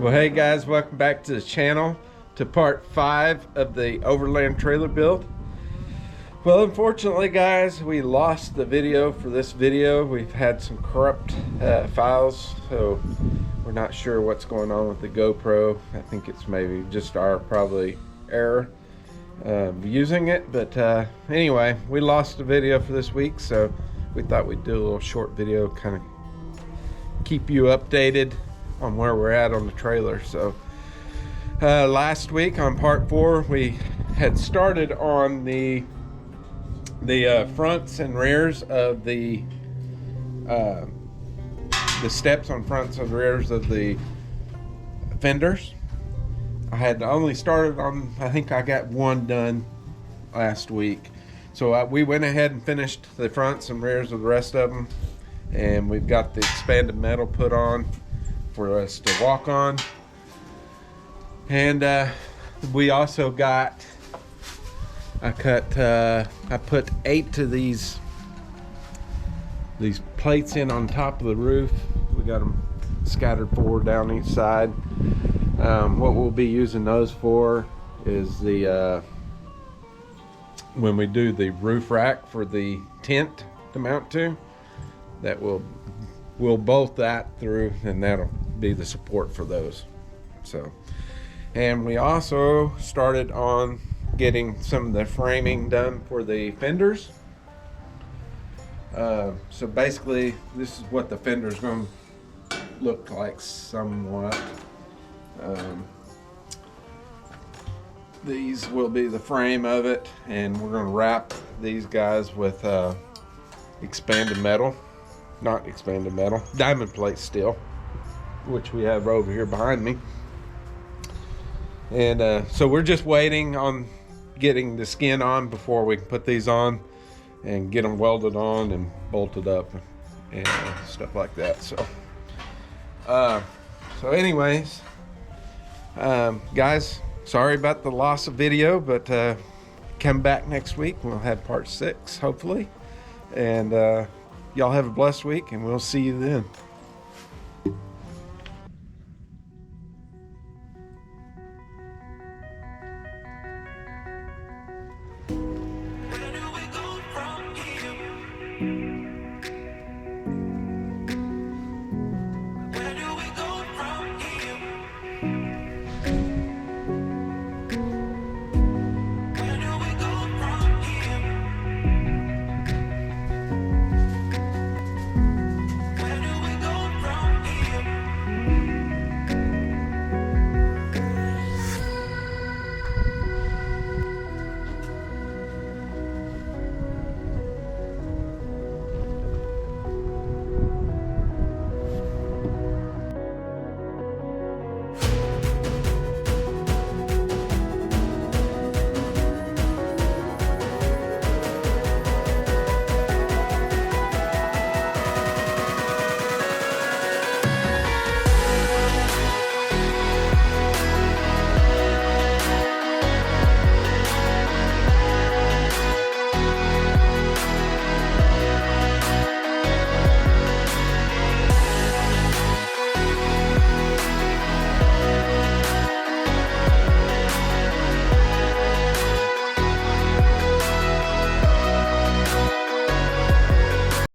Well, hey guys, welcome back to the channel, to part 5 of the Overland trailer build. Well, unfortunately guys, we lost the video for this video. We've had some corrupt files, so we're not sure what's going on with the GoPro. I think it's maybe just our probably error using it, but anyway, we lost the video for this week, so we thought we'd do a little short video, kind of keep you updated on where we're at on the trailer. So last week on part 4, we had started on the fronts and rears of the steps on fronts and rears of the fenders. I had only started on, I think I got one done last week. So we went ahead and finished the fronts and rears of the rest of them, and we've got the expanded metal put on for us to walk on. And we also got, I put 8 of these plates in on top of the roof. We got them scattered 4 down each side. What we'll be using those for is the when we do the roof rack for the tent to mount to, that we'll bolt that through, and that'll be the support for those. So, and we also started on getting some of the framing done for the fenders. So basically this is what the fender's going to look like somewhat. These will be the frame of it, and we're going to wrap these guys with expanded metal, not expanded metal, diamond plate steel, which we have over here behind me. And so we're just waiting on getting the skin on before we can put these on and get them welded on and bolted up and stuff like that. So anyways, guys, sorry about the loss of video, but come back next week. We'll have part 6 hopefully, and y'all have a blessed week, and we'll see you then. Where do we go from here?